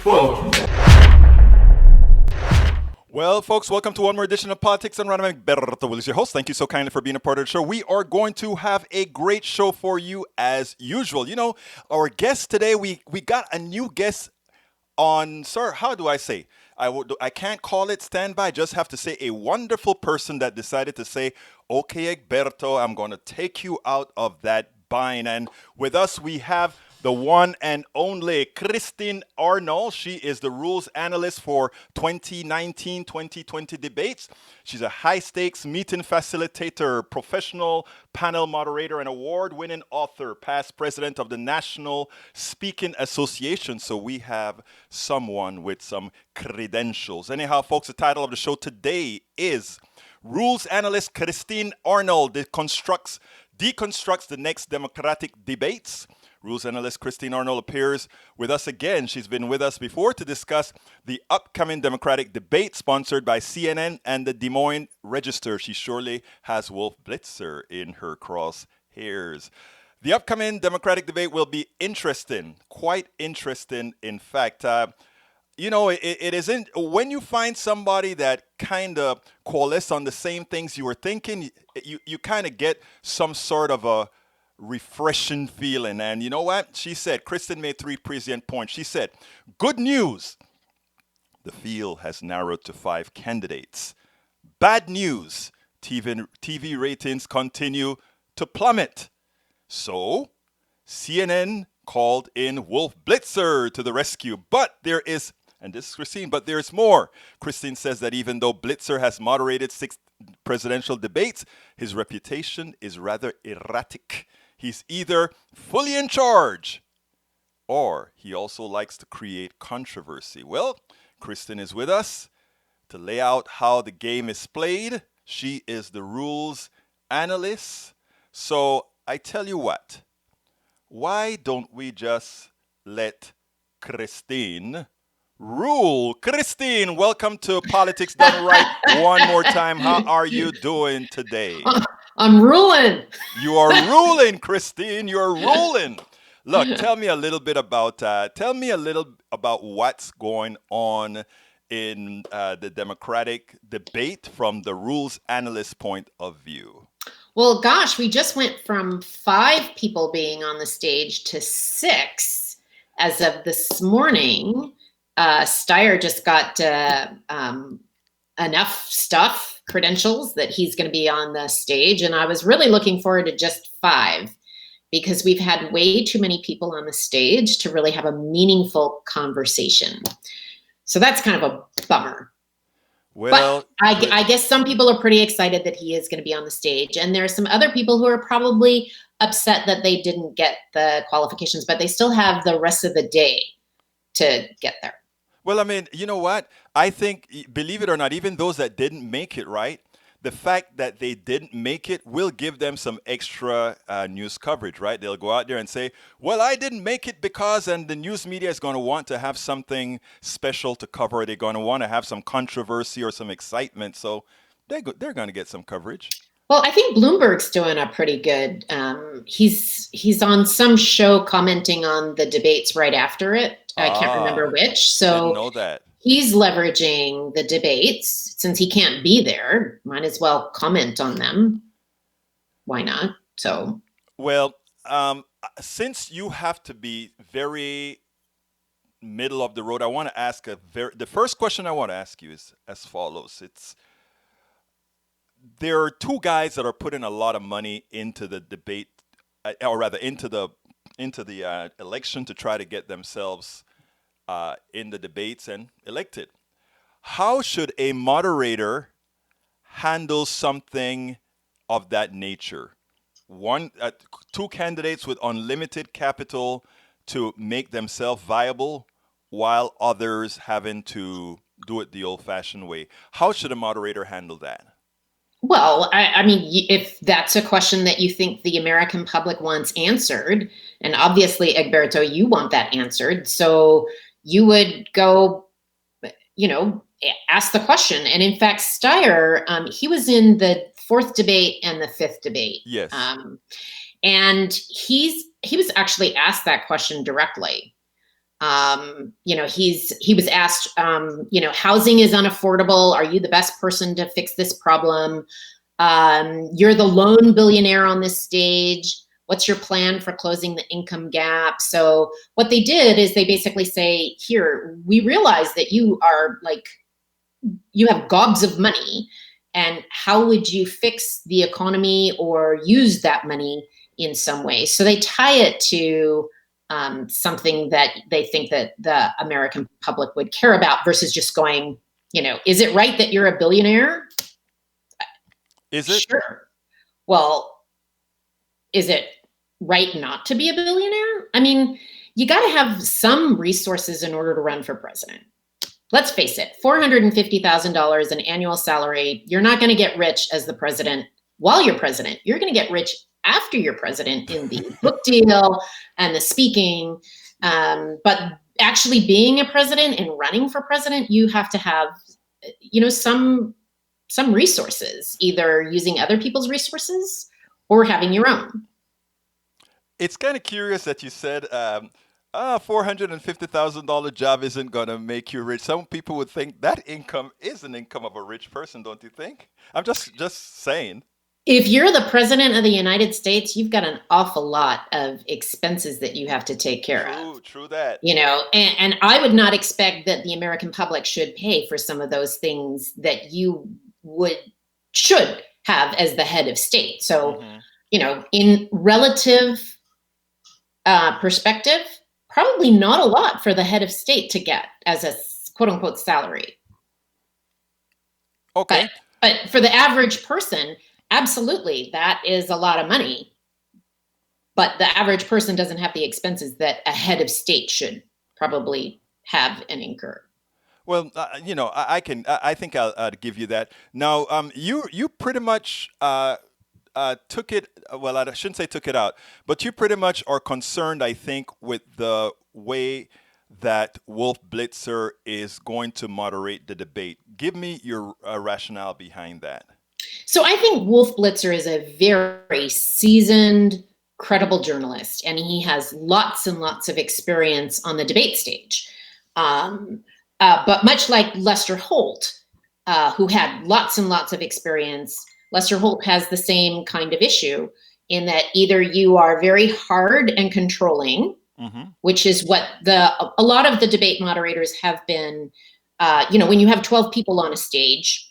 Whoa. Well, folks, welcome to one more edition of Politics and Random. Berto Will is your host. Thank you so kindly for being a part of the show. We are going to have a great show for you as usual. You know, our guest today, we got a new guest on, sir, how do I say? I can't call it standby. I just have to say a wonderful person that decided to say, okay, Egberto, I'm going to take you out of that bind. And with us, we have the one and only Kristin Arnold. She is the rules analyst for 2019-2020 debates. She's a high-stakes meeting facilitator, professional panel moderator, and award-winning author, past president of the National Speaking Association. So we have someone with some credentials. Anyhow, folks, the title of the show today is Rules Analyst Kristin Arnold deconstructs the next democratic debates. Rules analyst Kristin Arnold appears with us again. She's been with us before to discuss the upcoming Democratic debate sponsored by CNN and the Des Moines Register. She surely has Wolf Blitzer in her crosshairs. The upcoming Democratic debate will be interesting, quite interesting, in fact. You know, it isn't when you find somebody that kind of coalesce on the same things you were thinking, you kind of get some sort of a refreshing feeling. And you know what? She said, Kristin made 3 prescient points. She said, good news, the field has narrowed to 5 candidates. Bad news, TV ratings continue to plummet. So, CNN called in Wolf Blitzer to the rescue. But there is, and this is Kristin, but there's more. Kristin says that even though Blitzer has moderated 6 presidential debates, his reputation is rather erratic. He's either fully in charge or he also likes to create controversy. Well, Kristin is with us to lay out how the game is played. She is the rules analyst. So I tell you what, why don't we just let Kristin rule? Kristin, welcome to Politics Done Right one more time. How are you doing today? I'm ruling. You are ruling, Kristin. You're ruling. Look, tell me a little about what's going on in the Democratic debate from the rules analyst point of view. Well, gosh, we just went from 5 people being on the stage to 6 as of this morning. Steyer just got enough credentials that he's going to be on the stage. And I was really looking forward to just 5 because we've had way too many people on the stage to really have a meaningful conversation. So that's kind of a bummer. Well, but I guess some people are pretty excited that he is going to be on the stage. And there are some other people who are probably upset that they didn't get the qualifications, but they still have the rest of the day to get there. Well, I mean, you know what? I think, believe it or not, even those that didn't make it, right? The fact that they didn't make it will give them some extra news coverage, right? They'll go out there and say, well, I didn't make it because, and the news media is going to want to have something special to cover. They're going to want to have some controversy or some excitement. So they're going to get some coverage. Well, I think Bloomberg's doing a pretty good. He's on some show commenting on the debates right after it. I can't remember which. So didn't know that. He's leveraging the debates since he can't be there. Might as well comment on them. Why not? So, well, since you have to be very middle of the road, I want to ask the first question I want to ask you is as follows. There are 2 guys that are putting a lot of money into the debate, or rather into the election to try to get themselves in the debates and elected. How should a moderator handle something of that nature? 2 candidates with unlimited capital to make themselves viable, while others having to do it the old-fashioned way. How should a moderator handle that? Well, I mean, if that's a question that you think the American public wants answered, and obviously, Egberto, you want that answered, so you would go, ask the question. And in fact, Steyer, he was in the 4th debate and the 5th debate. Yes. And he was actually asked that question directly. He was asked, housing is unaffordable. Are you the best person to fix this problem? You're the lone billionaire on this stage. What's your plan for closing the income gap? So what they did is they basically say, here, we realize that you have gobs of money, and how would you fix the economy or use that money in some way? So they tie it to something that they think that the American public would care about versus just going, is it right that you're a billionaire? Is it? Sure. Well, is it right not to be a billionaire? I mean, you got to have some resources in order to run for president. Let's face it, $450,000 an annual salary. You're not going to get rich as the president while you're president. You're going to get rich after you're president in the book deal and the speaking. But actually being a president and running for president, you have to have, some resources, either using other people's resources or having your own. It's kind of curious that you said $450,000 job isn't going to make you rich. Some people would think that income is an income of a rich person, don't you think? I'm just saying. If you're the president of the United States, you've got an awful lot of expenses that you have to take care of. True that. And I would not expect that the American public should pay for some of those things that you should have as the head of state. So, in relative perspective, probably not a lot for the head of state to get as a quote unquote salary. Okay. But for the average person, absolutely, that is a lot of money. But the average person doesn't have the expenses that a head of state should probably have and incur. Well, I think I'll give you that. Now, you pretty much took it. Well, I shouldn't say took it out, but you pretty much are concerned, I think, with the way that Wolf Blitzer is going to moderate the debate. Give me your rationale behind that. So I think Wolf Blitzer is a very seasoned, credible journalist, and he has lots and lots of experience on the debate stage. But much like Lester Holt, who had lots and lots of experience, Lester Holt has the same kind of issue in that either you are very hard and controlling, which is what a lot of the debate moderators have been. When you have 12 people on a stage,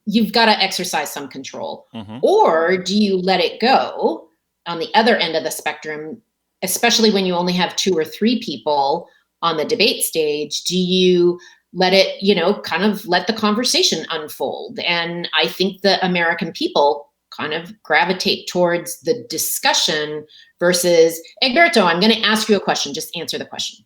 you've got to exercise some control. Or do you let it go on the other end of the spectrum, especially when you only have 2 or 3 people on the debate stage? Do you let it, kind of let the conversation unfold? And I think the American people kind of gravitate towards the discussion versus, Egberto, I'm going to ask you a question, just answer the question.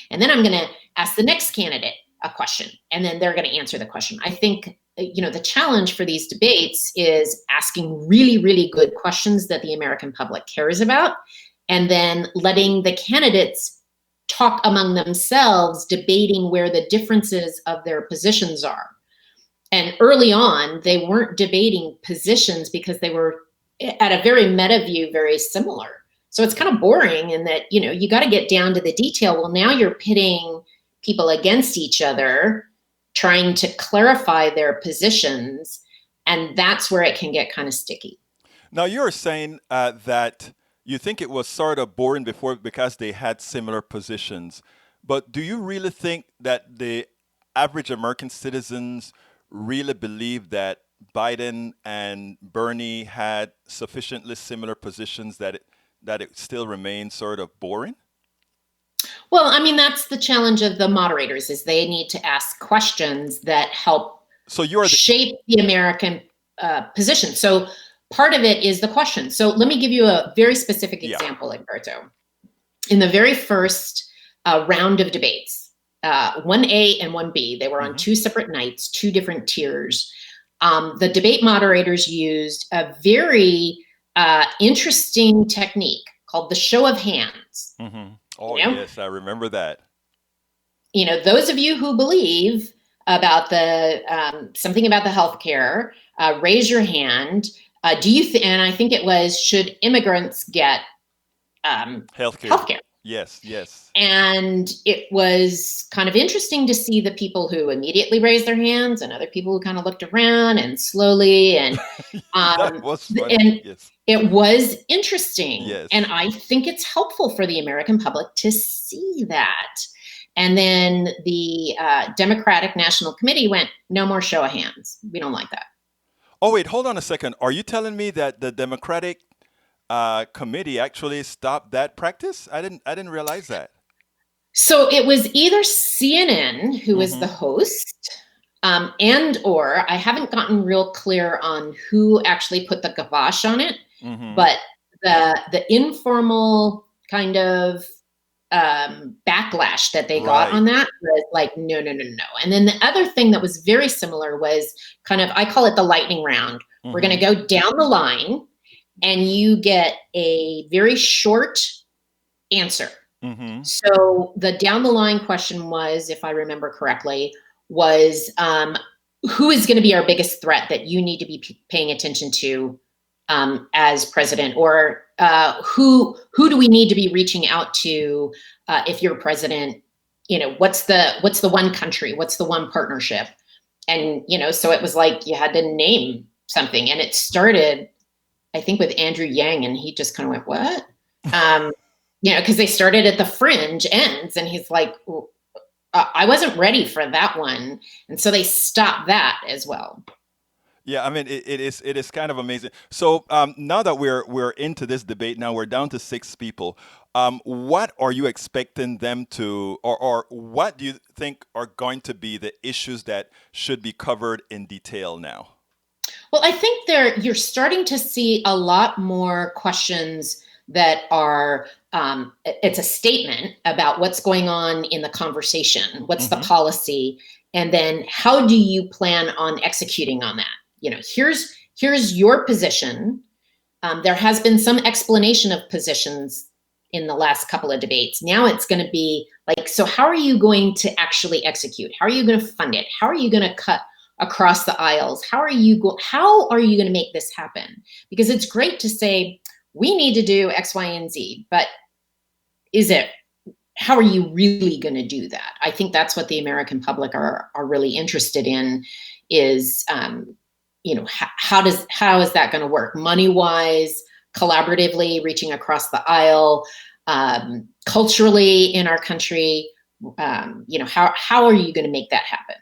And then I'm going to ask the next candidate a question, and then they're going to answer the question. I think, the challenge for these debates is asking really, really good questions that the American public cares about, and then letting the candidates talk among themselves, debating where the differences of their positions are. And early on, they weren't debating positions because they were, at a very meta view, very similar. So it's kind of boring in that, you got to get down to the detail. Well, now you're pitting people against each other, trying to clarify their positions, and that's where it can get kind of sticky. Now, you're saying that you think it was sort of boring before because they had similar positions. But do you really think that the average American citizens really believe that Biden and Bernie had sufficiently similar positions that it still remains sort of boring? Well, I mean, that's the challenge of the moderators, is they need to ask questions that help shape the American position. So part of it is the question. So let me give you a very specific example, Egberto. In the very first round of debates, 1A and 1B, they were on 2 separate nights, 2 different tiers. The debate moderators used a very interesting technique called the show of hands. Oh, yes, I remember that. Those of you who believe about something about the healthcare, raise your hand. Do you and I think it was, should immigrants get healthcare? Yes, yes. And it was kind of interesting to see the people who immediately raised their hands and other people who kind of looked around and slowly That um, was funny. and Yes. it was interesting. And Yes. I think it's helpful for the American public to see that. And then the Democratic National Committee went, no more show of hands. We don't like that. Oh, wait, hold on a second. Are you telling me that the Democratic committee actually stopped that practice? I didn't realize that. So it was either CNN, who was the Mm-hmm. host, and or I haven't gotten real clear on who actually put the kibosh on it, Mm-hmm. but the informal kind of backlash that they got Right. on that was like, no, no, no, no. And then the other thing that was very similar was kind of, I call it the lightning round. We're going to Mm-hmm. go down the line and you get a very short answer. Mm-hmm. So the down the line question was, if I remember correctly, was who is going to be our biggest threat that you need to be paying attention to as president, or who do we need to be reaching out to if you're president? You know, what's the one country? What's the one partnership? And so it was like you had to name something, and it started, I think, with Andrew Yang, and he just kind of went, "What?" Um, because they started at the fringe ends, and he's like, I wasn't ready for that one, and so they stopped that as well. Yeah, I mean it is kind of amazing. So now that we're into this debate, now we're down to six people. What are you expecting them to, or what do you think are going to be the issues that should be covered in detail now? Well, I think you're starting to see a lot more questions that are it's a statement about what's going on in the conversation, what's the Mm-hmm. policy, and then how do you plan on executing on that? Here's your position. There has been some explanation of positions in the last couple of debates. Now it's going to be like, so how are you going to actually execute? How are you going to fund it? How are you going to cut across the aisles? How are you going to make this happen? Because it's great to say we need to do X, Y, and Z, but is it, how are you really going to do that? I think that's what the American public are really interested in, is how is that going to work, money wise, collaboratively, reaching across the aisle, culturally in our country. How are you going to make that happen?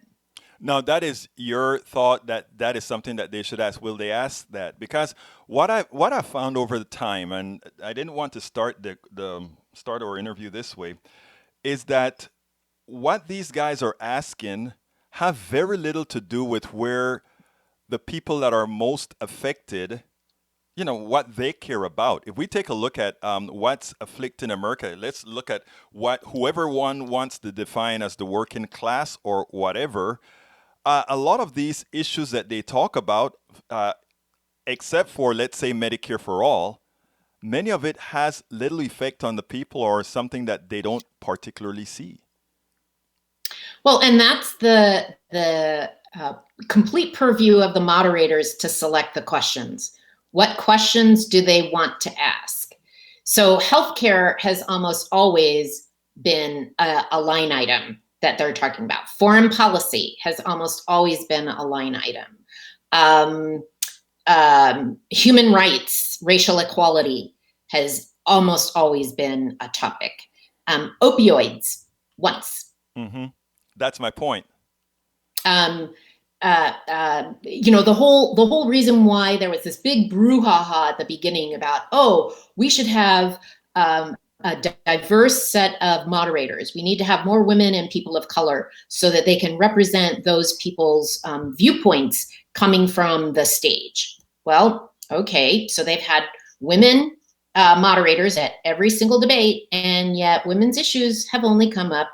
Now, that is your thought, that is something that they should ask. Will they ask that? Because what I found over the time, and I didn't want to start our interview this way, is that what these guys are asking have very little to do with where the people that are most affected, what they care about. If we take a look at what's afflicting America, let's look at what whoever one wants to define as the working class or whatever. A lot of these issues that they talk about, except for, let's say, Medicare for all, many of it has little effect on the people or something that they don't particularly see. Well, and that's the complete purview of the moderators to select the questions. What questions do they want to ask? So healthcare has almost always been a line item that they're talking about. Foreign policy has almost always been a line item. Human rights, racial equality has almost always been a topic. Opioids, once. Hmm. That's my point. Um, the whole reason why there was this big brouhaha at the beginning about, oh, we should have a diverse set of moderators. We need to have more women and people of color so that they can represent those people's viewpoints coming from the stage. Well, okay, so they've had women moderators at every single debate, and yet women's issues have only come up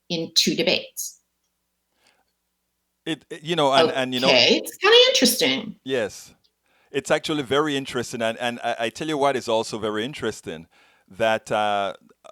in 2 debates. And Okay, it's kind of interesting. yes, it's actually very interesting. And I tell you what is also very interesting, that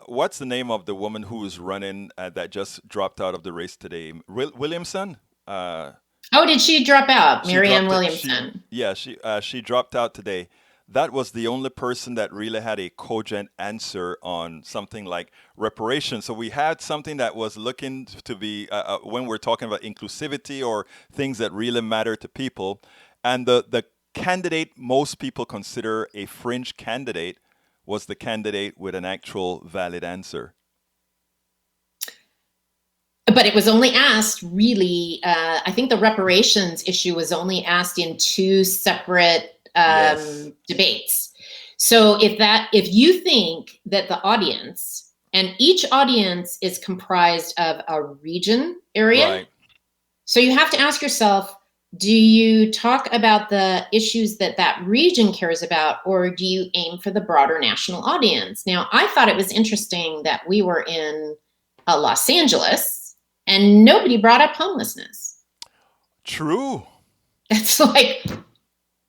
what's the name of the woman who is running that just dropped out of the race today? Williamson. Uh, Oh, did she drop out? she Marianne dropped it. She Williamson. Yeah, she dropped out today. that was the only person that really had a cogent answer on something like reparations. So we had something that was looking to be, when we're talking about inclusivity or things that really matter to people, and the candidate most people consider a fringe candidate was the candidate with an actual valid answer. But it was only asked really, I think the reparations issue was only asked in two separate Yes. debates. So if you think that the audience, and each audience is comprised of a region area, Right. so you have to ask yourself, do you talk about the issues that that region cares about, or do you aim for the broader national audience? Now, I thought it was interesting that we were in Los Angeles and nobody brought up homelessness. True. It's like,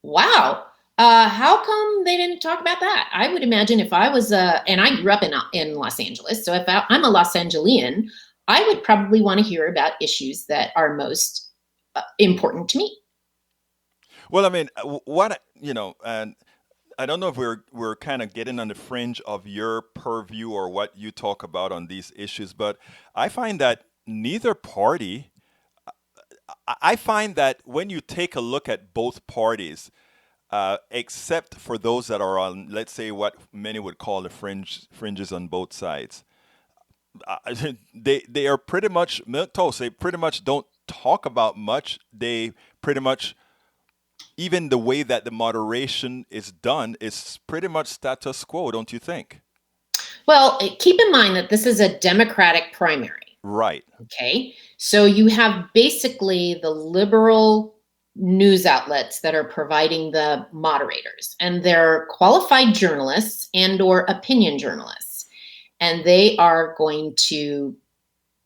wow. How come they didn't talk about that? I would imagine if I was and I grew up in Los Angeles, so if I'm a Los Angelian, I would probably want to hear about issues that are most important to me. Well, I mean, what and I don't know if we're kind of getting on the fringe of your purview or what you talk about on these issues, but I find that neither party. I find that when you take a look at both parties, except for those that are on, let's say, what many would call the fringes on both sides, they are pretty much milk toast. They pretty much don't talk about much. They pretty much, even the way that the moderation is done is pretty much status quo, don't you think? Well, keep in mind that this is a Democratic primary. Right. Okay. So you have basically the liberal news outlets that are providing the moderators, and they're qualified journalists and or opinion journalists. And they are going to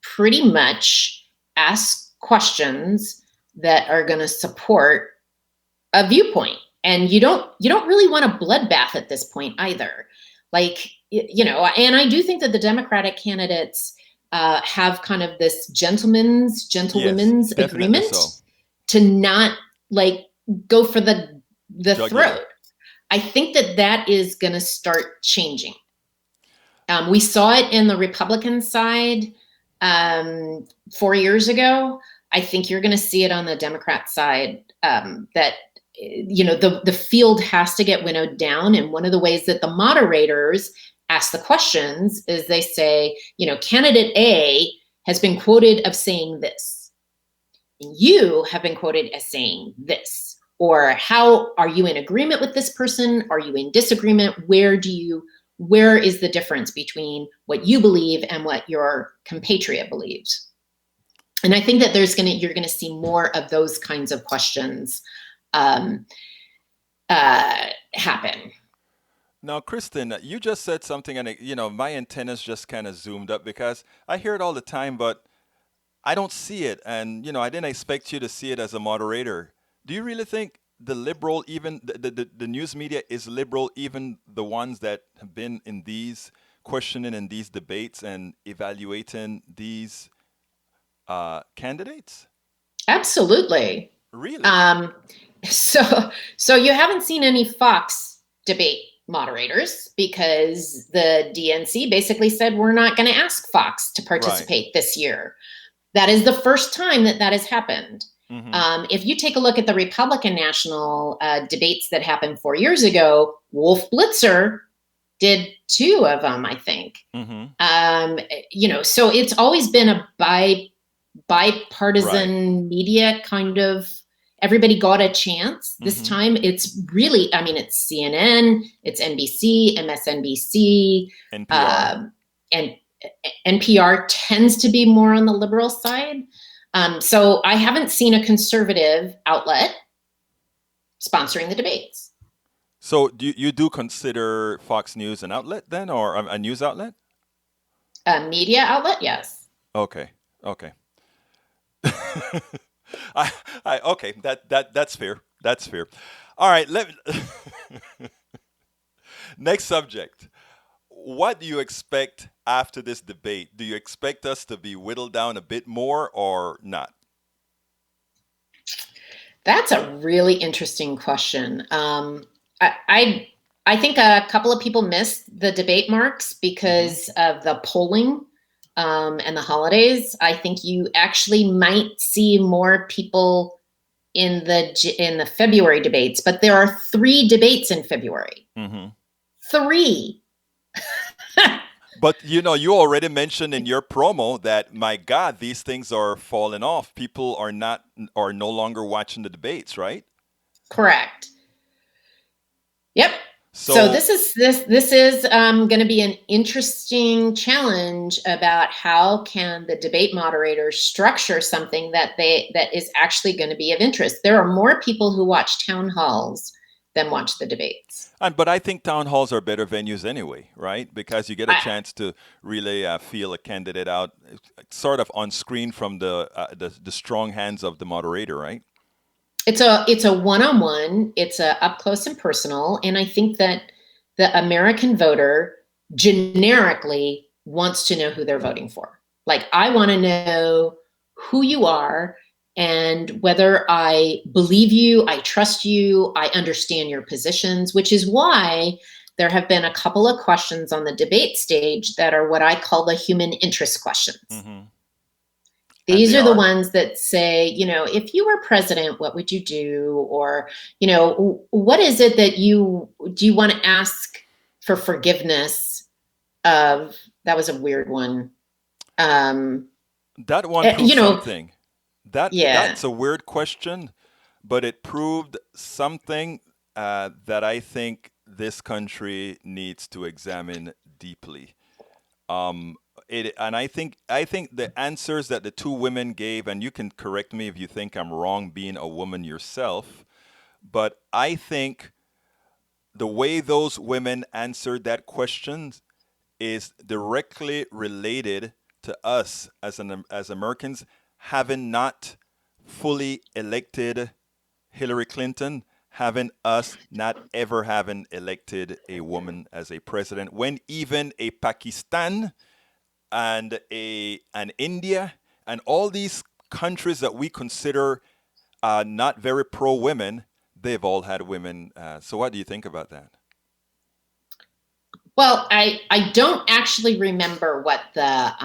pretty much ask questions that are going to support a viewpoint. And you don't really want a bloodbath at this point either. Like, and I do think that the Democratic candidates have kind of this Yes, gentlewomen's definitely agreement so. to not like go for the Jugular. throat. I think that that is going to start changing. We saw it in the Republican side 4 years ago. I think you're going to see it on the Democrat side. That the field has to get winnowed down, and one of the ways that the moderators ask the questions is they say, candidate A has been quoted of saying this, and you have been quoted as saying this. Or how are you in agreement with this person? Are you in disagreement? Where is the difference between what you believe and what your compatriot believes? And I think that you're gonna see more of those kinds of questions um, happen. Now, Kristen, you just said something, and my antennas just kind of zoomed up because I hear it all the time, but I don't see it, and I didn't expect you to see it as a moderator. Do you really think the liberal, even the news media, is liberal, even the ones that have been in these questioning and these debates and evaluating these candidates? Absolutely. Really? Um, so you haven't seen any Fox debate moderators because the DNC basically said we're not going to ask Fox to Right. participate this year. That is the first time that that has happened. Mm-hmm. If you take a look at the Republican national debates that happened 4 years ago, Wolf Blitzer did two of them, I think. Mm-hmm. So it's always been a Right. bipartisan media kind of. Everybody got a chance. This Mm-hmm. time it's really, it's CNN, it's NBC, MSNBC, NPR. and NPR tends to be more on the liberal side. So I haven't seen a conservative outlet sponsoring the debates. So you do consider Fox News an outlet then, or a news outlet? A media outlet, yes. Okay. Okay. Okay, that's fair. That's fair. All right, next subject. What do you expect after this debate? Do you expect us to be whittled down a bit more or not? That's a really interesting question. I think a couple of people missed the debate marks Mm-hmm. because of the polling and the holidays. I think you actually might see more people in the February debates, but there are 3 debates in February. Mm-hmm. 3. But you already mentioned in your promo that, my God, these things are falling off. People are no longer watching the debates, right? Correct. Yep. So So this is going to be an interesting challenge about how can the debate moderators structure something that is actually going to be of interest. There are more people who watch town halls than watch the debates. but I think town halls are better venues anyway, right? Because you get a I, chance to really feel a candidate out, sort of on screen from the strong hands of the moderator, right? it's a one-on-one, it's a up close and personal, and I think that the American voter generically wants to know who they're voting for. Like, I want to know who you are and whether I believe you, I trust you, I understand your positions, which is why there have been a couple of questions on the debate stage that are what I call the human interest questions. Mm-hmm. And These they are the are ones that say, if you were president, what would you do? Or, what is it that do you want to ask for forgiveness of? That was a weird one. Um, that one eh, proves you know, something. That's yeah. a weird question, but it proved something that I think this country needs to examine deeply. Um, and I think the answers that the two women gave, and you can correct me if you think I'm wrong, being a woman yourself, but I think the way those women answered that question is directly related to us as Americans having not fully elected Hillary Clinton, having us not ever having elected a woman as a president, when even a Pakistan and a an India and all these countries that we consider not very pro women, they've all had women. So what do you think about that? Well, I don't actually remember what the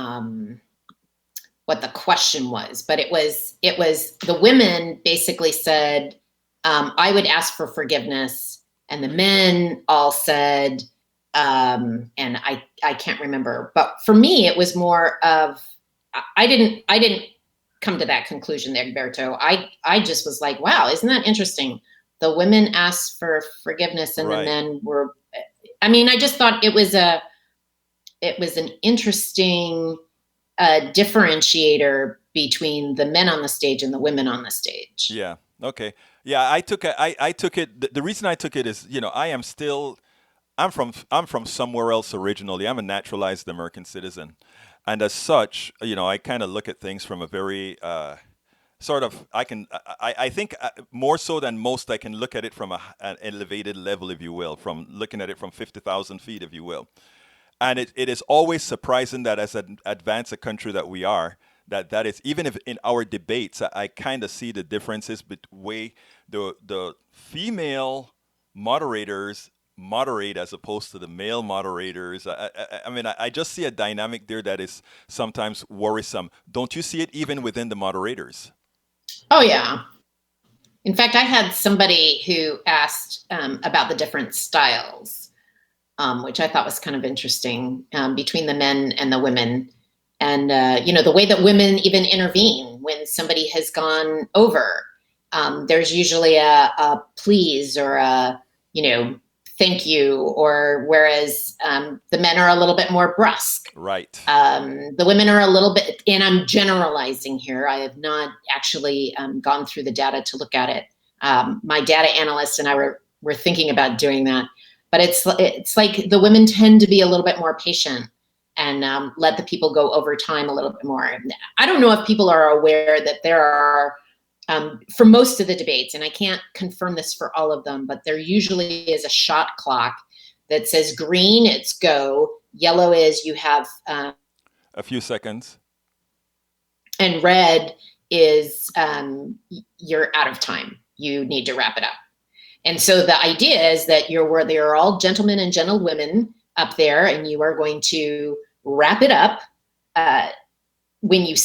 question was, but it was the women basically said, I would ask for forgiveness, and the men all said, and I can't remember, but for me it was more of, I didn't come to that conclusion there, Berto. I just was like, wow, isn't that interesting? The women asked for forgiveness and the Right. men were. I mean, I just thought it was an interesting differentiator between the men on the stage and the women on the stage. Yeah. Okay. Yeah. I took it. The reason I took it is, I'm from somewhere else originally. I'm a naturalized American citizen, and as such, I kind of look at things from a very sort of I think more so than most I can look at it from an elevated level, if you will, from looking at it from 50,000 feet, if you will. And it is always surprising that as an advanced a country that we are, that is, even if in our debates, I kind of see the differences between the female moderators moderate as opposed to the male moderators. I mean, I just see a dynamic there that is sometimes worrisome. Don't you see it even within the moderators? Oh yeah. In fact, I had somebody who asked about the different styles, which I thought was kind of interesting, between the men and the women. And, the way that women even intervene when somebody has gone over. There's usually a please or thank you, or whereas the men are a little bit more brusque. Right. The women are a little bit, and I'm generalizing here. I have not actually gone through the data to look at it. My data analyst and I were thinking about doing that, but it's like the women tend to be a little bit more patient and let the people go over time a little bit more. I don't know if people are aware that there are, for most of the debates, and I can't confirm this for all of them, but there usually is a shot clock that says green, it's go, yellow is you have, A few seconds. and red is you're out of time. You need to wrap it up. And so the idea is that where they are all gentlemen and gentlewomen up there, and you are going to wrap it up when you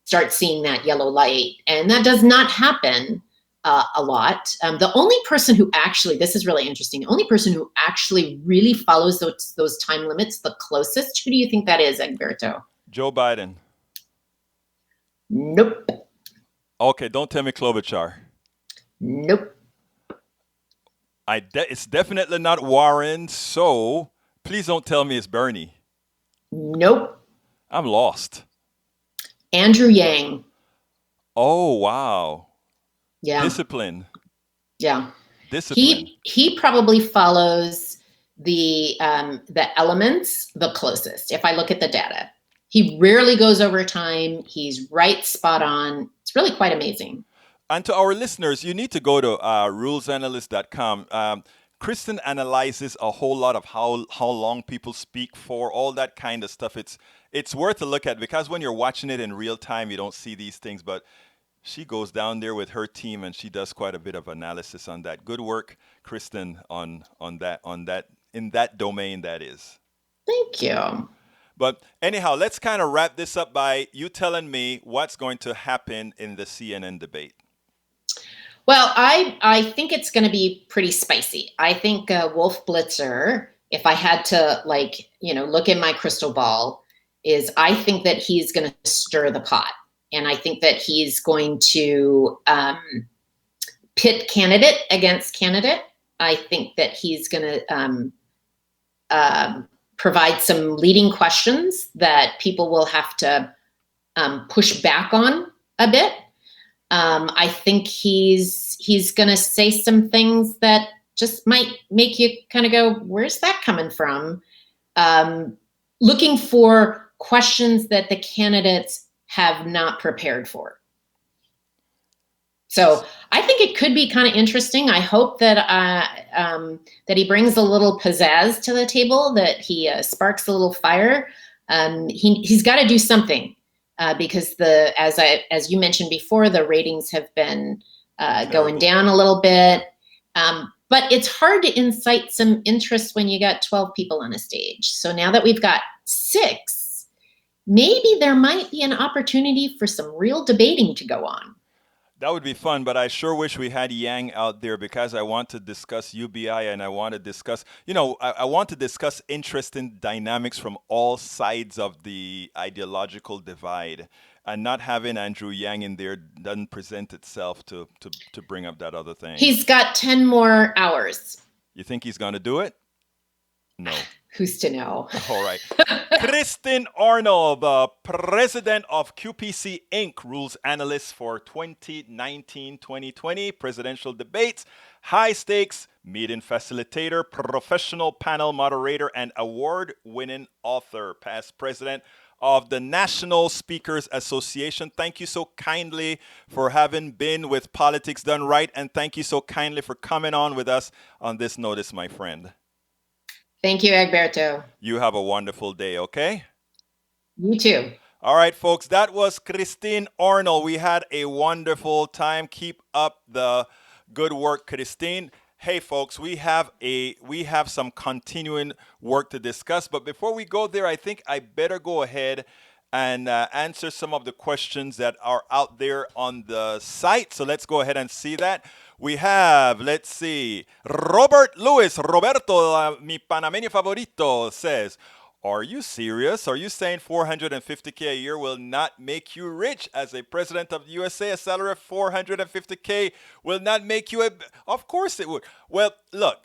start seeing that yellow light. And that does not happen a lot. The only person who actually, this is really interesting, the only person who actually really follows those time limits the closest, who do you think that is, Egberto? Joe Biden. Nope. Okay, don't tell me Klobuchar. Nope. It's definitely not Warren, so please don't tell me it's Bernie. Nope. I'm lost. Andrew Yang. Oh, wow. Yeah. Discipline. Yeah. Discipline. He probably follows the elements the closest. If I look at the data, he rarely goes over time. He's right spot on. It's really quite amazing. And to our listeners, you need to go to rulesanalyst.com. Kristin analyzes a whole lot of how long people speak for, all that kind of stuff. It's worth a look at, because when you're watching it in real time, you don't see these things. But she goes down there with her team and she does quite a bit of analysis on that. Good work, Kristin, on that in that domain, that is. Thank you. But anyhow, let's kind of wrap this up by you telling me what's going to happen in the CNN debate. Well, I think it's going to be pretty spicy. I think Wolf Blitzer, if I had to look in my crystal ball, I think that he's going to stir the pot. And I think that he's going to pit candidate against candidate. I think that he's going to provide some leading questions that people will have to push back on a bit. I think he's going to say some things that just might make you kind of go, where's that coming from? Looking for questions that the candidates have not prepared for. So I think it could be kind of interesting. I hope that that he brings a little pizzazz to the table, that he sparks a little fire. He's got to do something. Because as you mentioned before, the ratings have been going down a little bit. But it's hard to incite some interest when you got 12 people on a stage. So now that we've got 6, maybe there might be an opportunity for some real debating to go on. That would be fun, but I sure wish we had Yang out there, because I want to discuss UBI and I want to discuss, I want to discuss interesting dynamics from all sides of the ideological divide. And not having Andrew Yang in there doesn't present itself to bring up that other thing. He's got 10 more hours. You think he's going to do it? No. Who's to know? All right. Kristin Arnold, president of QPC Inc., rules analyst for 2019-2020 presidential debates, high stakes meeting facilitator, professional panel moderator, and award-winning author, past president of the National Speakers Association. Thank you so kindly for having been with Politics Done Right, and thank you so kindly for coming on with us on this notice, my friend. Thank you, Egberto. You have a wonderful day, okay? You too. All right, folks, that was Kristin Arnold. We had a wonderful time. Keep up the good work, Kristin. Hey, folks, we have some continuing work to discuss. But before we go there, I think I better go ahead and answer some of the questions that are out there on the site. So let's go ahead and see that. We have, let's see, Roberto, mi panameño favorito, says, are you serious? Are you saying $450K a year will not make you rich? As a president of the USA, a salary of $450K will not make you Of course it would. Well, look,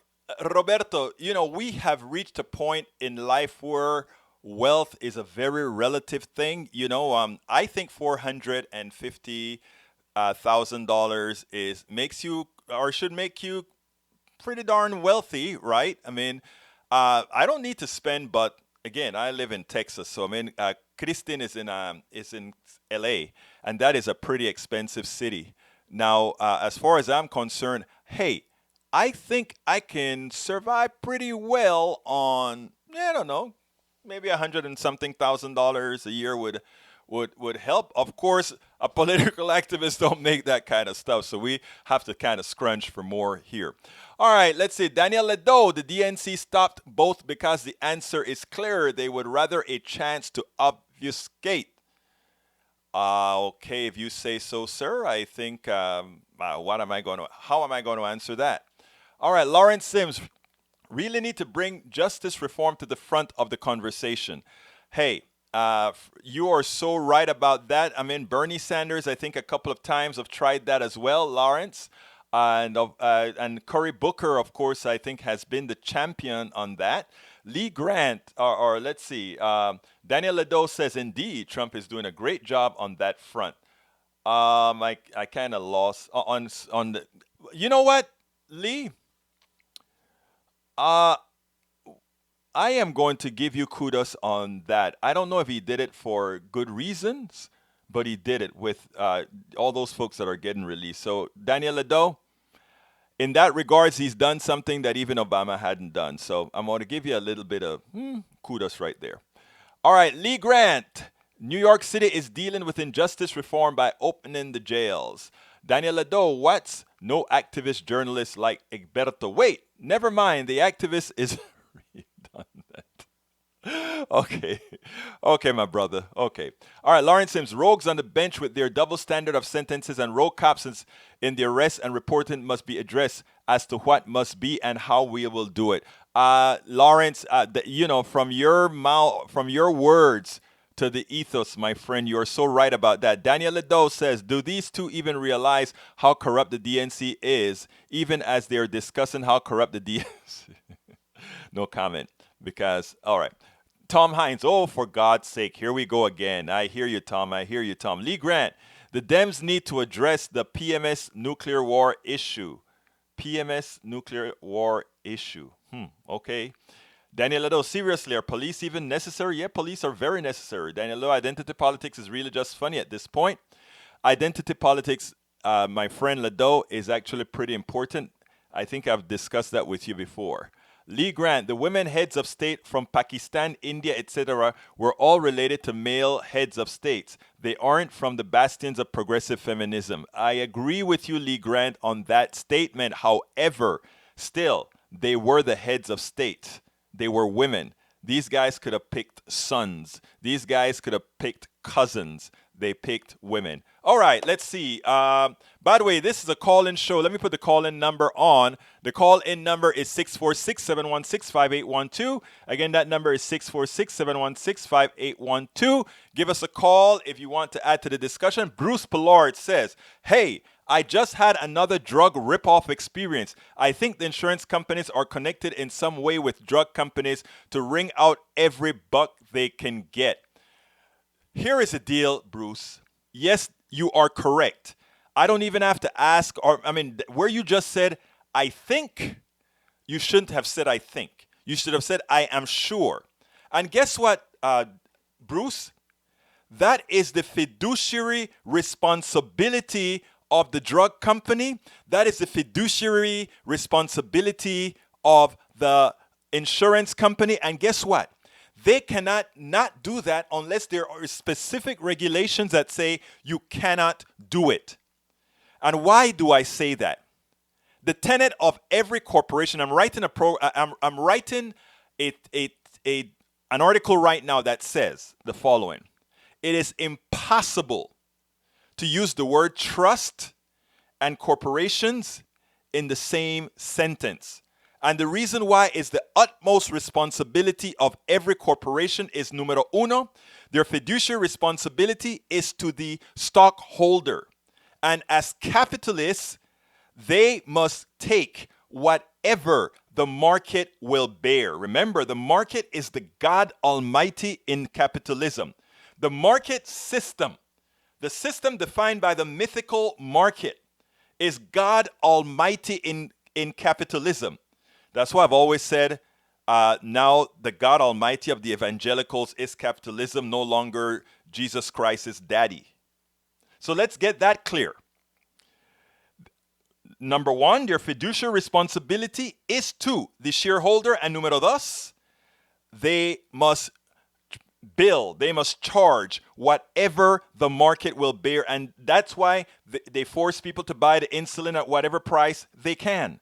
Roberto, we have reached a point in life where wealth is a very relative thing. I think $450,000 makes you, or should make you, pretty darn wealthy, right? I mean, I don't need to spend, but again, I live in Texas, so Kristin is in LA, and that is a pretty expensive city. Now, as far as I'm concerned, hey, I think I can survive pretty well on, I don't know, maybe $100 and something thousand a year would help. Of course, a political activist don't make that kind of stuff, so we have to kind of scrunch for more here. All right, let's see. Daniel Ledo, the DNC stopped both because the answer is clear. They would rather a chance to obfuscate. Okay, if you say so, sir. I think how am I going to answer that? All right, Lawrence Sims, really need to bring justice reform to the front of the conversation. Hey, you are so right about that. I mean, Bernie Sanders, I think a couple of times have tried that as well, Lawrence. And Cory Booker, of course, I think has been the champion on that. Lee Grant, or let's see, Daniel Ledo says, indeed, Trump is doing a great job on that front. I kind of lost on the. You know what, Lee? Uh, I am going to give you kudos on that. I don't know if he did it for good reasons, but he did it with all those folks that are getting released. So Daniel Ledo, in that regards, he's done something that even Obama hadn't done. So I'm going to give you a little bit of kudos right there. All right, Lee Grant. New York City is dealing with injustice reform by opening the jails. Daniel Ledo, what's no activist journalist like Egberto? Wait, never mind. The activist is redundant. Okay. Okay, my brother. Okay. All right, Lawrence Sims. Rogues on the bench with their double standard of sentences and rogue cops in the arrest and reporting must be addressed as to what must be and how we will do it. Lawrence, from your mouth, from your words to the ethos, my friend, you're so right about that. Daniel Ledo says, do these two even realize how corrupt the DNC is, even as they're discussing how corrupt the DNC? No comment, because, all right. Tom Hines, oh, for God's sake, here we go again. I hear you, Tom. I hear you, Tom. Lee Grant, the Dems need to address the PMS nuclear war issue. PMS nuclear war issue. Okay. Daniel Ledo, seriously, are police even necessary? Yeah, police are very necessary. Daniel Ledo, identity politics is really just funny at this point. Identity politics, my friend Ledo, is actually pretty important. I think I've discussed that with you before. Lee Grant, the women heads of state from Pakistan, India, etc. were all related to male heads of states. They aren't from the bastions of progressive feminism. I agree with you, Lee Grant, on that statement. However, still, they were the heads of state. They were women. These guys could have picked sons. These guys could have picked cousins. They picked women. All right, let's see. By the way, this is a call-in show. Let me put the call-in number on. The call-in number is 646-716-5812. Again, that number is 646-716-5812. Give us a call if you want to add to the discussion. Bruce Pillard says, hey, I just had another drug ripoff experience. I think the insurance companies are connected in some way with drug companies to wring out every buck they can get. Here is the deal, Bruce. Yes, you are correct. I don't even have to ask, where you just said, I think, you shouldn't have said, I think. You should have said, I am sure. And guess what, Bruce? That is the fiduciary responsibility of the drug company. That is the fiduciary responsibility of the insurance company. And guess what? They cannot not do that unless there are specific regulations that say you cannot do it. And why do I say that? The tenet of every corporation. I'm writing an article right now that says the following: it is impossible to use the word trust and corporations in the same sentence. And the reason why is the utmost responsibility of every corporation is numero uno. Their fiduciary responsibility is to the stockholder. And as capitalists, they must take whatever the market will bear. Remember, the market is the God Almighty in capitalism. The market system, the system defined by the mythical market, is God Almighty in capitalism. That's why I've always said, now the God Almighty of the evangelicals is capitalism, no longer Jesus Christ's daddy. So let's get that clear. Number one, their fiduciary responsibility is to the shareholder, and numero dos, they must bill, they must charge whatever the market will bear. And that's why they force people to buy the insulin at whatever price they can,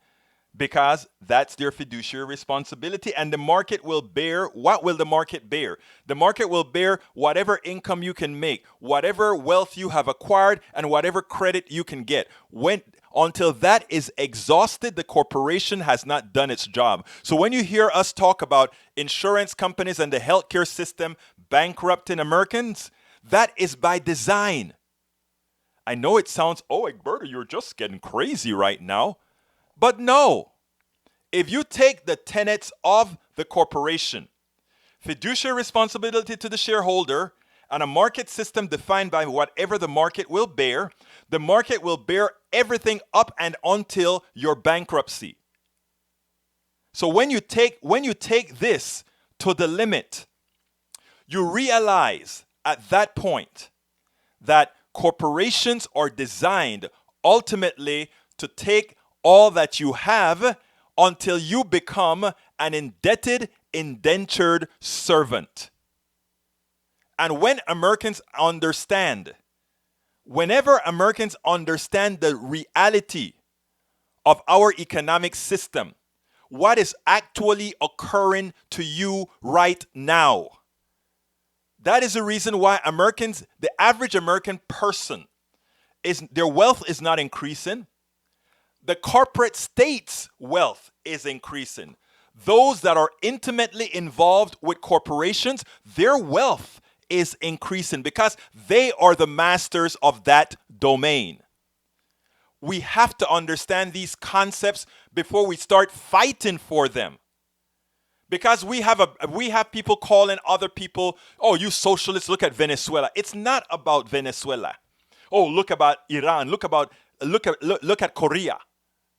because that's their fiduciary responsibility. And the market will bear, what will the market bear? The market will bear whatever income you can make, whatever wealth you have acquired, and whatever credit you can get. Until that is exhausted, the corporation has not done its job. So when you hear us talk about insurance companies and the healthcare system bankrupting Americans, that is by design. I know it sounds, oh, Egberto, you're just getting crazy right now. But no, if you take the tenets of the corporation, fiduciary responsibility to the shareholder, and a market system defined by whatever the market will bear, the market will bear everything up and until your bankruptcy. So when you take this to the limit, you realize at that point that corporations are designed ultimately to take all that you have until you become an indebted, indentured servant. And whenever Americans understand the reality of our economic system, what is actually occurring to you right now, that is the reason why Americans, the average American person, their wealth is not increasing. The corporate state's wealth is increasing. Those that are intimately involved with corporations, their wealth is increasing because they are the masters of that domain. We have to understand these concepts before we start fighting for them. Because we have people calling other people, oh, you socialists, look at Venezuela. It's not about Venezuela. Oh, look about Iran. Look at Korea.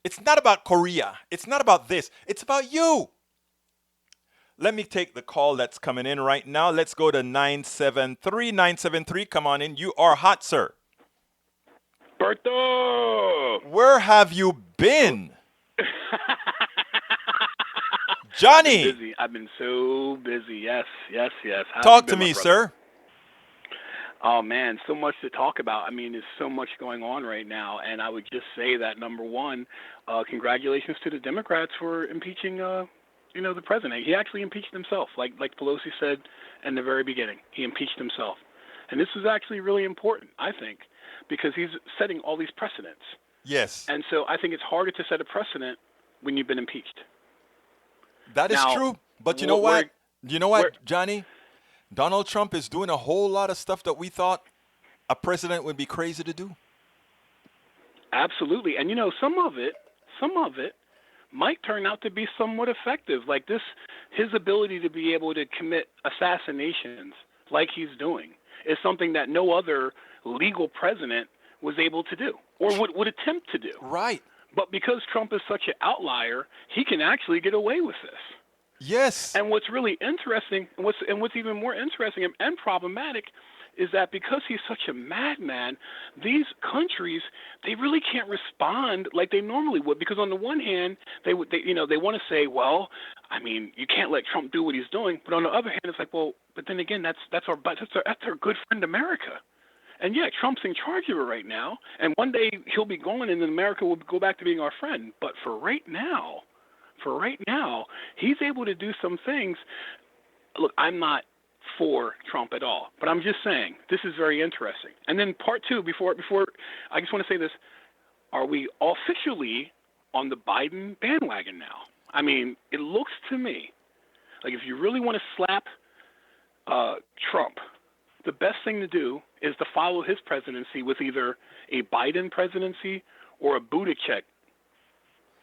It's not about Korea. It's not about this. It's about you. Let me take the call that's coming in right now. Let's go to 973. 973, come on in. You are hot, sir. Berto! Where have you been? Johnny! I've been so busy. Yes. Talk to me, sir. Oh, man, so much to talk about. I mean, there's so much going on right now. And I would just say that, number one, congratulations to the Democrats for impeaching, the president. He actually impeached himself, like Pelosi said in the very beginning. He impeached himself. And this is actually really important, I think, because he's setting all these precedents. Yes. And so I think it's harder to set a precedent when you've been impeached. That is true. But you know what? Johnny? Donald Trump is doing a whole lot of stuff that we thought a president would be crazy to do. Absolutely. And, some of it might turn out to be somewhat effective. Like his ability to be able to commit assassinations like he's doing is something that no other legal president was able to do or would attempt to do. Right. But because Trump is such an outlier, he can actually get away with this. Yes. And what's really interesting, and what's even more interesting and problematic, is that because he's such a madman, these countries, they really can't respond like they normally would. Because on the one hand, they want to say, well, I mean, you can't let Trump do what he's doing. But on the other hand, it's like, well, but then again, that's our good friend America. And yeah, Trump's in charge of it right now. And one day he'll be gone, and then America will go back to being our friend. But for right now, he's able to do some things. Look, I'm not for Trump at all, but I'm just saying this is very interesting. And then part two, before I just want to say this: are we officially on the Biden bandwagon now? I mean, it looks to me like if you really want to slap Trump, the best thing to do is to follow his presidency with either a Biden presidency or a Buttigieg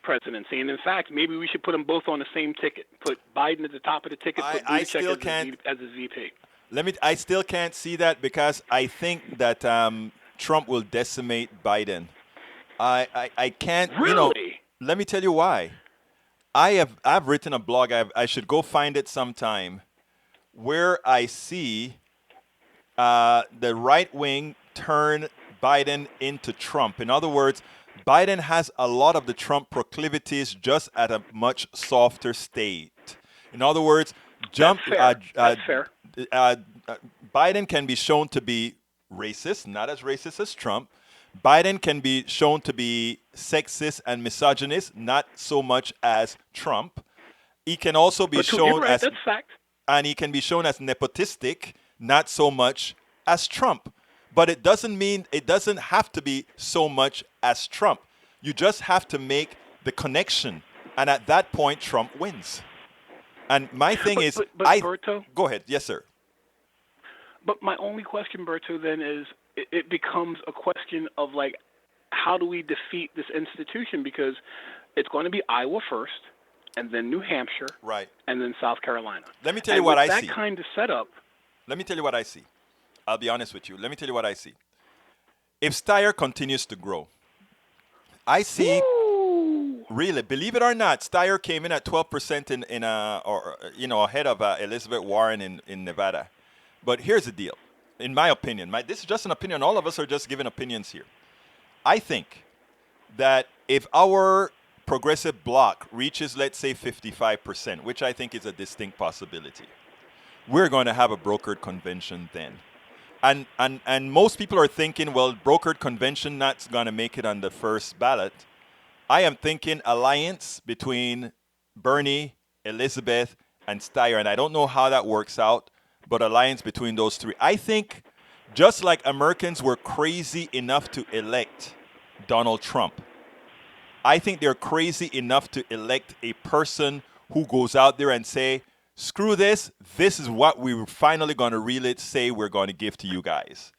presidency. And in fact, maybe we should put them both on the same ticket. Put Biden at the top of the ticket, put Buttigieg as a VP. I still can't see that because I think that Trump will decimate Biden. I can't. Really? Let me tell you why. I've written a blog. I should go find it sometime, where I see the right wing turn Biden into Trump. In other words, Biden has a lot of the Trump proclivities, just at a much softer state. In other words, That's fair. Biden can be shown to be racist, not as racist as Trump. Biden can be shown to be sexist and misogynist, not so much as Trump. He can also be But you're shown right. as, That's fact. and he can be shown as nepotistic, not so much as Trump. But it doesn't mean it doesn't have to be so much as Trump. You just have to make the connection, and at that point, Trump wins. And my thing is, But Berto, go ahead, yes, sir. but my only question, Berto, then is it becomes a question of like, how do we defeat this institution? Because it's going to be Iowa first, and then New Hampshire, Right. and then South Carolina. Let me tell you what I see. That kind of setup. Let me tell you what I see. I'll be honest with you. Let me tell you what I see. If Steyer continues to grow, I see. Woo! Really, believe it or not, Steyer came in at 12% ahead of Elizabeth Warren in Nevada. But here's the deal. In my opinion, this is just an opinion. All of us are just giving opinions here. I think that if our progressive bloc reaches, let's say, 55%, which I think is a distinct possibility, we're going to have a brokered convention then. And most people are thinking, well, brokered convention not going to make it on the first ballot. I am thinking alliance between Bernie, Elizabeth, and Steyer. And I don't know how that works out, but alliance between those three. I think just like Americans were crazy enough to elect Donald Trump, I think they're crazy enough to elect a person who goes out there and say, screw this, this is what we're finally going to really say we're going to give to you guys.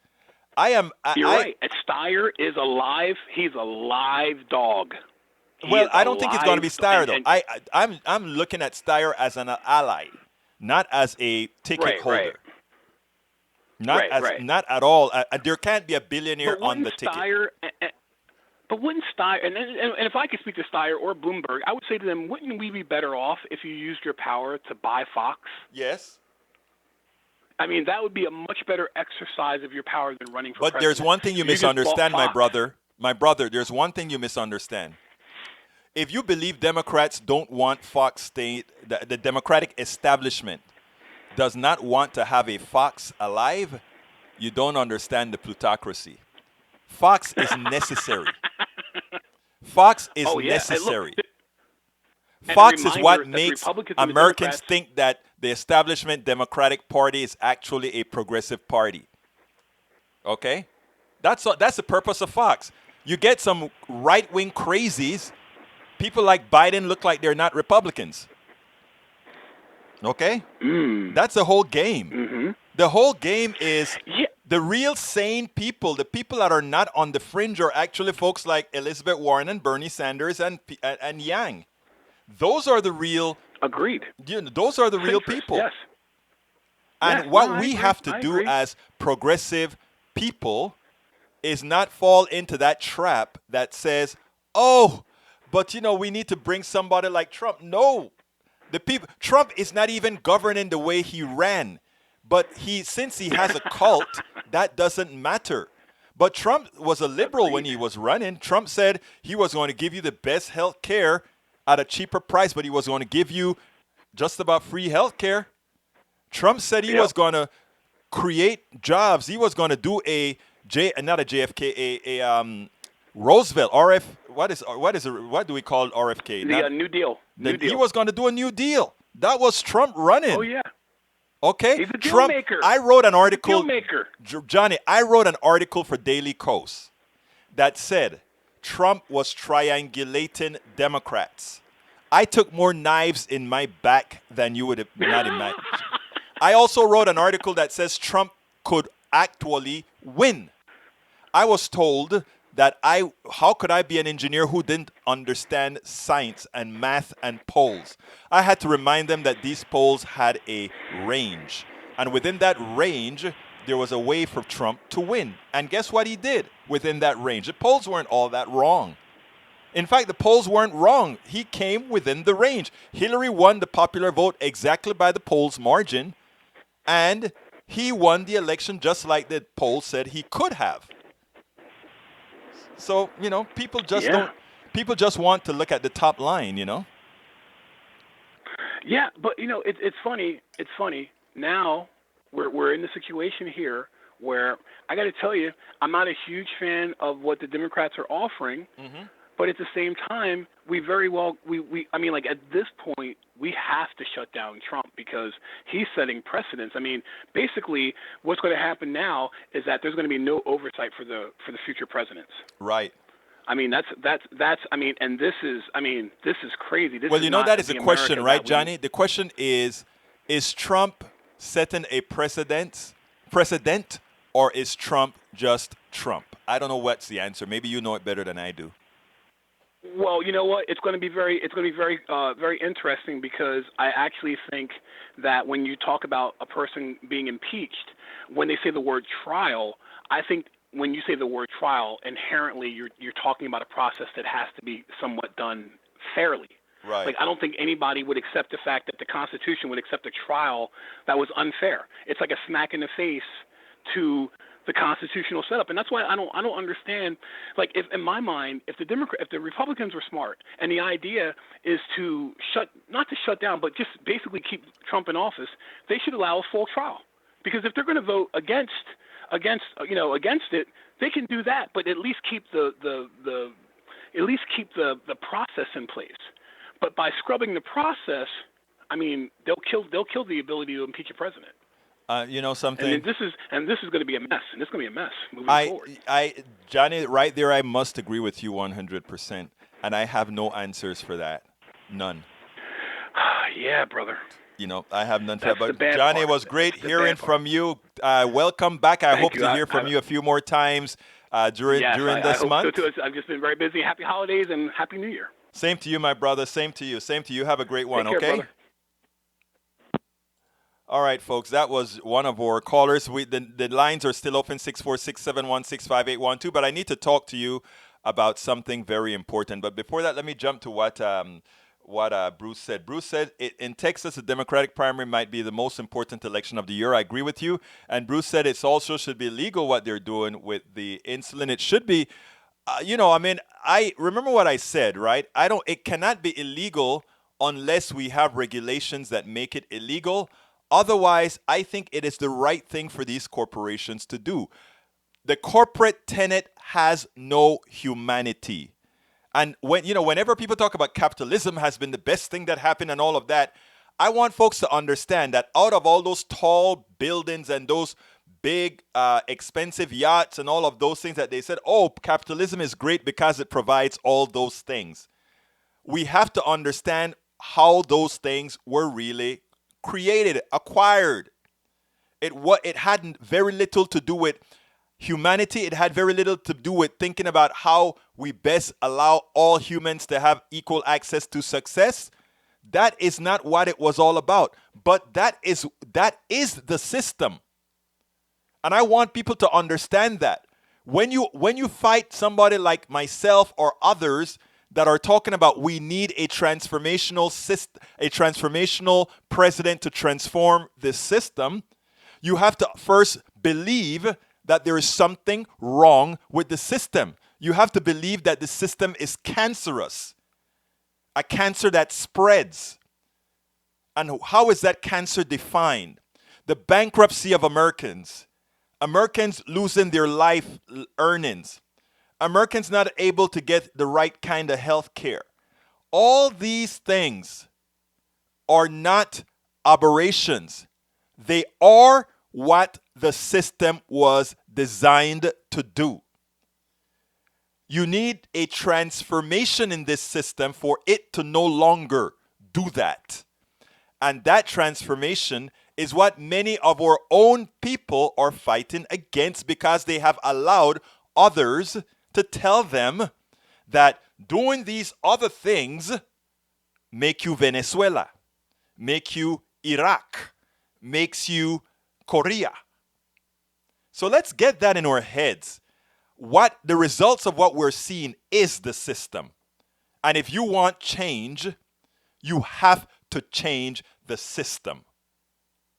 You're right. Steyer is alive. He's a live dog. Well, I don't think it's going to be Steyer, though. I'm looking at Steyer as an ally, not as a ticket holder. Right. Not at all. There can't be a billionaire on the ticket. But wouldn't Steyer, and if I could speak to Steyer or Bloomberg, I would say to them, wouldn't we be better off if you used your power to buy Fox? Yes. I mean, that would be a much better exercise of your power than running for president. But there's one thing you misunderstand, my brother. My brother, there's one thing you misunderstand. If you believe Democrats don't want Fox State, the Democratic establishment does not want to have a Fox alive, you don't understand the plutocracy. Fox is necessary. Fox is necessary. Fox is what makes Americans think that the establishment Democratic Party is actually a progressive party. Okay? That's the purpose of Fox. You get some right-wing crazies. People like Biden look like they're not Republicans. Okay? That's the whole game. Mm-hmm. The whole game is the real sane people, the people that are not on the fringe are actually folks like Elizabeth Warren and Bernie Sanders and Yang. Those are the real... Agreed. Those are the real people. Yes. And what we have to do as progressive people is not fall into that trap that says, oh, but we need to bring somebody like Trump. No. Trump is not even governing the way he ran. But since he has a cult, that doesn't matter. But Trump was a liberal when he was running. Trump said he was going to give you the best health care at a cheaper price, but he was going to give you just about free health care. Trump said he was going to create jobs. He was going to do not a JFK, a Roosevelt, what do we call RFK? The New Deal. He was going to do a New Deal. That was Trump running. Oh, yeah. Okay? He's a deal Trump, maker. I wrote an article. Deal maker. Johnny, I wrote an article for Daily Kos that said Trump was triangulating Democrats. I took more knives in my back than you would have not imagined. I also wrote an article that says Trump could actually win. I was told that how could I be an engineer who didn't understand science and math and polls? I had to remind them that these polls had a range. And within that range, there was a way for Trump to win. And guess what he did within that range? The polls weren't all that wrong. In fact, the polls weren't wrong. He came within the range. Hillary won the popular vote exactly by the polls margin. And he won the election just like the polls said he could have. So, people just people just want to look at the top line, Yeah, but it's funny. It's funny. Now we're in the situation here where I got to tell you, I'm not a huge fan of what the Democrats are offering, Hmm. but at the same time, we very well I mean, like, at this point, we have to shut down Trump because he's setting precedents. I mean, basically, what's going to happen now is that there's going to be no oversight for the future presidents. Right. I mean, that's I mean, and this is crazy. This Well, is that not is a the question, America right, that we. Johnny? The question is Trump setting a precedent, or is Trump just Trump? I don't know what's the answer. Maybe you know it better than I do. Well, you know what? It's going to be very interesting because I actually think that when you talk about a person being impeached, when they say the word trial, I think when you say the word trial, inherently you're talking about a process that has to be somewhat done fairly. Right. Like, I don't think anybody would accept the fact that the Constitution would accept a trial that was unfair. It's like a smack in the face to the constitutional setup, and that's why I don't understand. Like, if in my mind, if the Republicans were smart, and the idea is to not to shut down, but just basically keep Trump in office, they should allow a full trial. Because if they're going to vote against it, they can do that, but at least keep the process in place. But by scrubbing the process, I mean, they'll kill the ability to impeach a president. You know And then something? this is going to be a mess, and it's going to be a mess moving I, forward. Johnny, right there, I must agree with you 100%, and I have no answers for that, none. Yeah, brother. I have none for that. That's the But bad Johnny, it part. was great That's the hearing bad part. from you. Welcome back. I Thank hope you. to hear from you a few more times Yes, during I this hope so month. too. I've just been very busy. Happy holidays and happy New Year. Same to you, my brother. Same to you. Same to you. Have a great one. Take care, Okay. brother. All right, folks, that was one of our callers. The lines are still open, 646-716-5812, but I need to talk to you about something very important. But before that, let me jump to what Bruce said. Bruce said, in Texas, the Democratic primary might be the most important election of the year. I agree with you. And Bruce said it's also should be legal what they're doing with the insulin. It should be, I remember what I said, right? It cannot be illegal unless we have regulations that make it illegal. Otherwise, I think it is the right thing for these corporations to do. The corporate tenet has no humanity. And whenever people talk about capitalism has been the best thing that happened and all of that, I want folks to understand that out of all those tall buildings and those big, expensive yachts and all of those things that they said, oh, capitalism is great because it provides all those things. We have to understand how those things were really created, acquired. It had very little to do with humanity. It had very little to do with thinking about how we best allow all humans to have equal access to success. That is not what it was all about. But that is the system. And I want people to understand that. When you fight somebody like myself or others that are talking about we need a transformational president to transform this system, you have to first believe that there is something wrong with the system. You have to believe that the system is cancerous, a cancer that spreads. And how is that cancer defined? The bankruptcy of Americans losing their life earnings, Americans not able to get the right kind of health care. All these things are not aberrations. They are what the system was designed to do. You need a transformation in this system for it to no longer do that. And that transformation is what many of our own people are fighting against because they have allowed others to tell them that doing these other things make you Venezuela, make you Iraq, makes you Korea. So let's get that in our heads. What the results of what we're seeing is the system. And if you want change, you have to change the system.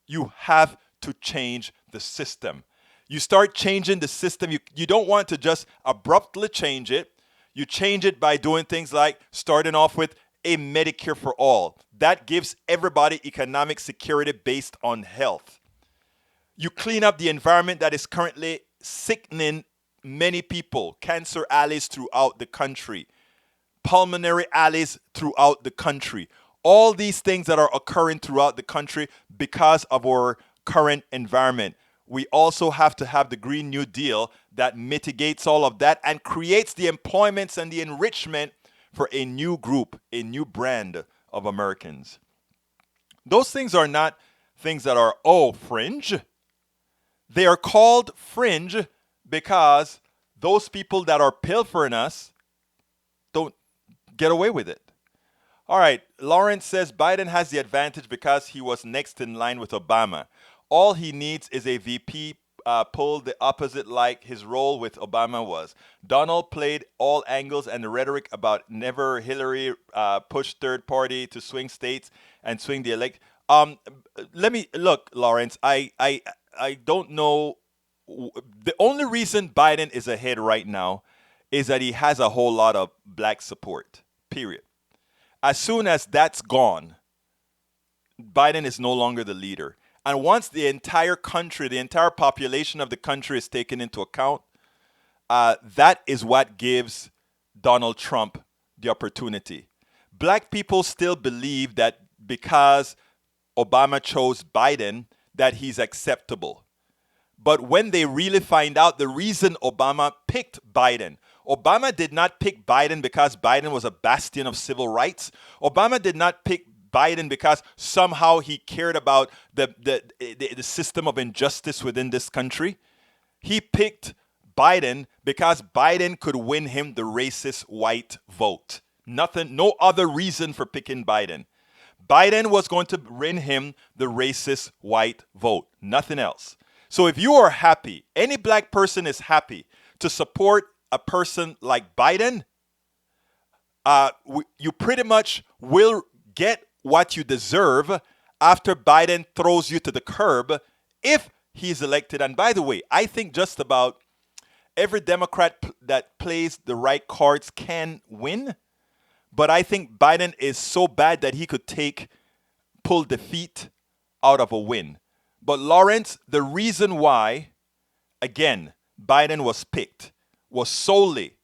You have to change the system. You start changing the system. You don't want to just abruptly change it. You change it by doing things like starting off with a Medicare for all. That gives everybody economic security based on health. You clean up the environment that is currently sickening many people, cancer alleys throughout the country, pulmonary alleys throughout the country. All these things that are occurring throughout the country because of our current environment. We also have to have the Green New Deal that mitigates all of that and creates the employments and the enrichment for a new group, a new brand of Americans. Those things are not things that are, oh, fringe. They are called fringe because those people that are pilfering us don't get away with it. All right, Lawrence says Biden has the advantage because he was next in line with Obama. All he needs is a VP pull the opposite like his role with Obama was. Donald played all angles and the rhetoric about never Hillary pushed third party to swing states and swing the elect. Let me look, Lawrence. I don't know. The only reason Biden is ahead right now is that he has a whole lot of black support. Period. As soon as that's gone, Biden is no longer the leader. And once the entire country, the entire population of the country is taken into account, that is what gives Donald Trump the opportunity. Black people still believe that because Obama chose Biden, that he's acceptable. But when they really find out the reason Obama picked Biden, Obama did not pick Biden because Biden was a bastion of civil rights. Obama did not pick Biden because somehow he cared about the system of injustice within this country. He picked Biden because Biden could win him the racist white vote. Nothing, no other reason for picking Biden. Biden was going to win him the racist white vote. Nothing else. So if you are happy, any black person is happy to support a person like Biden, you pretty much will get what you deserve after Biden throws you to the curb if he's elected. And by the way, I think just about every Democrat that plays the right cards can win. But I think Biden is so bad that he could pull defeat out of a win. But Lawrence, the reason why, again, Biden was picked was solely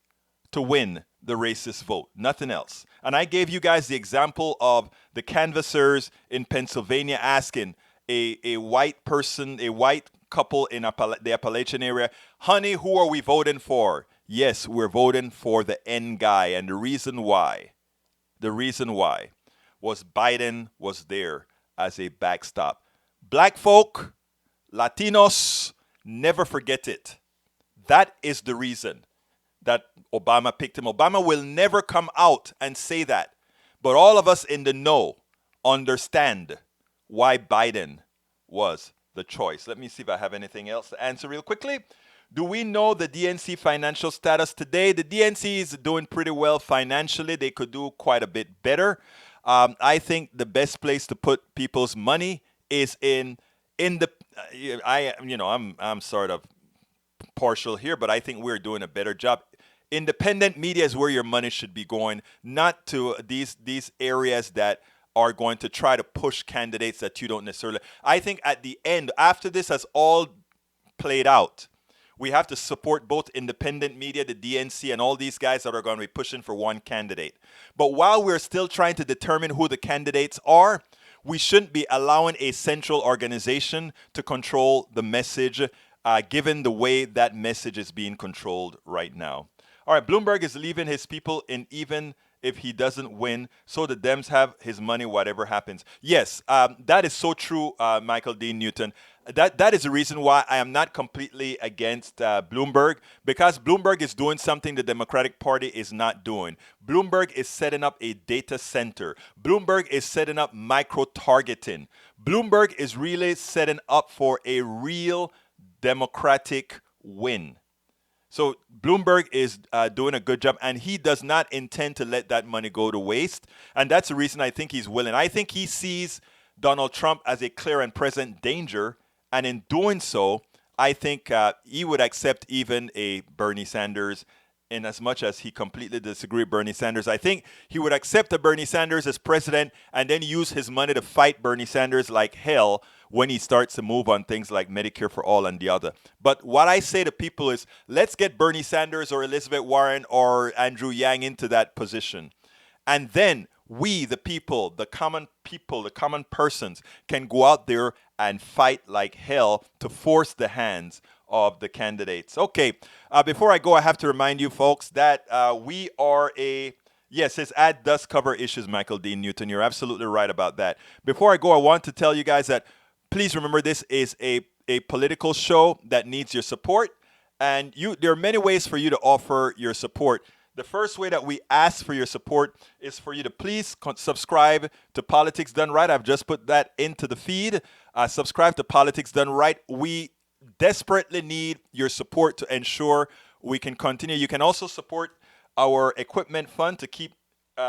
to win the racist vote, nothing else. And I gave you guys the example of the canvassers in Pennsylvania asking a white person, a white couple in the Appalachian area, honey, who are we voting for? Yes, we're voting for the N guy. And the reason why was Biden was there as a backstop. Black folk, Latinos, never forget it. That is the reason that Obama picked him. Obama will never come out and say that. But all of us in the know understand why Biden was the choice. Let me see if I have anything else to answer real quickly. Do we know the DNC financial status today? The DNC is doing pretty well financially. They could do quite a bit better. I think the best place to put people's money is in the. I'm sort of partial here, but I think we're doing a better job. Independent media is where your money should be going, not to these areas that are going to try to push candidates that you don't necessarily. I think at the end, after this has all played out, we have to support both independent media, the DNC, and all these guys that are going to be pushing for one candidate. But while we're still trying to determine who the candidates are, we shouldn't be allowing a central organization to control the message, given the way that message is being controlled right now. All right, Bloomberg is leaving his people in even if he doesn't win, so the Dems have his money, whatever happens. Yes, that is so true, Michael Dean Newton. That is the reason why I am not completely against Bloomberg, because Bloomberg is doing something the Democratic Party is not doing. Bloomberg is setting up a data center. Bloomberg is setting up micro-targeting. Bloomberg is really setting up for a real Democratic win. So Bloomberg is doing a good job, and he does not intend to let that money go to waste. And that's the reason I think he's willing. I think he sees Donald Trump as a clear and present danger. And in doing so, I think he would accept even a Bernie Sanders in as much as he completely disagreed with Bernie Sanders. I think he would accept a Bernie Sanders as president and then use his money to fight Bernie Sanders like hell when he starts to move on things like Medicare for all and the other. But what I say to people is, let's get Bernie Sanders or Elizabeth Warren or Andrew Yang into that position. And then we, the people, the common persons, can go out there and fight like hell to force the hands of the candidates. Okay, before I go, I have to remind you folks that we are yes, his ad does cover issues, Michael Dean Newton. You're absolutely right about that. Before I go, I want to tell you guys that please remember this is a political show that needs your support. And there are many ways for you to offer your support. The first way that we ask for your support is for you to please subscribe to Politics Done Right. I've just put that into the feed. Subscribe to Politics Done Right. We desperately need your support to ensure we can continue. You can also support our equipment fund to keep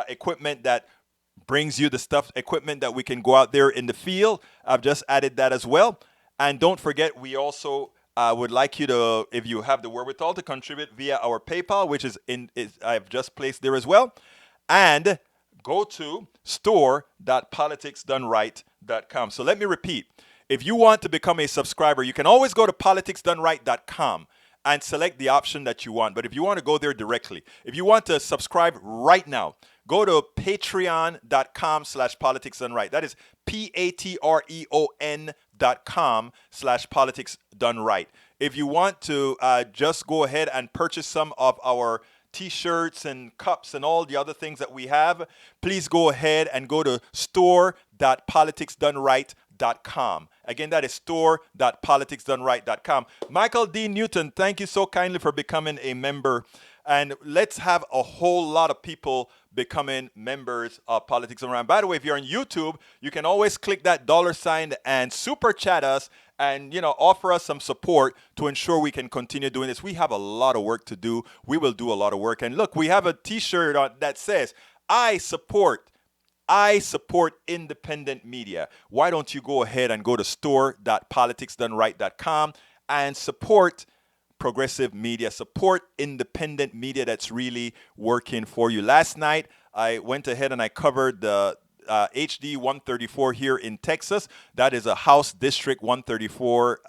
equipment that brings you the equipment that we can go out there in the field. I've just added that as well. And don't forget, we also would like you to, if you have the wherewithal, to contribute via our PayPal, which I've just placed there as well. And go to store.politicsdoneright.com. So let me repeat. If you want to become a subscriber, you can always go to politicsdoneright.com and select the option that you want. But if you want to go there directly, if you want to subscribe right now, go to patreon.com/politicsdoneright. That is patreon.com/politicsdoneright. If you want to just go ahead and purchase some of our T-shirts and cups and all the other things that we have, please go ahead and go to store.politicsdoneright.com. Again, that is store.politicsdoneright.com. Michael Dean Newton, thank you so kindly for becoming a member. And let's have a whole lot of people becoming members of Politics Done Right. By the way, if you're on YouTube, you can always click that $ and super chat us and, offer us some support to ensure we can continue doing this. We have a lot of work to do. We will do a lot of work. And look, we have a T-shirt that says, I support independent media. Why don't you go ahead and go to store.politicsdoneright.com and support progressive media, support independent media that's really working for you. Last night, I went ahead and I covered the HD 134 here in Texas. That is a House District 134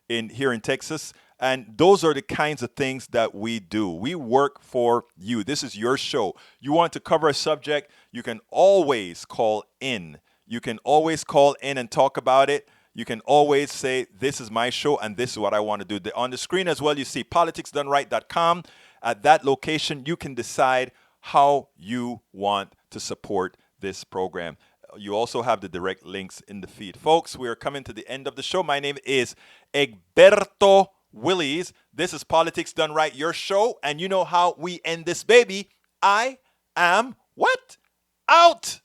here in Texas. And those are the kinds of things that we do. We work for you. This is your show. You want to cover a subject, you can always call in. You can always call in and talk about it. You can always say, this is my show and this is what I want to do. On the screen as well, you see politicsdoneright.com. At that location, you can decide how you want to support this program. You also have the direct links in the feed. Folks, we are coming to the end of the show. My name is Egberto Willies. This is Politics Done Right, your show. And you know how we end this baby. I am what? Out!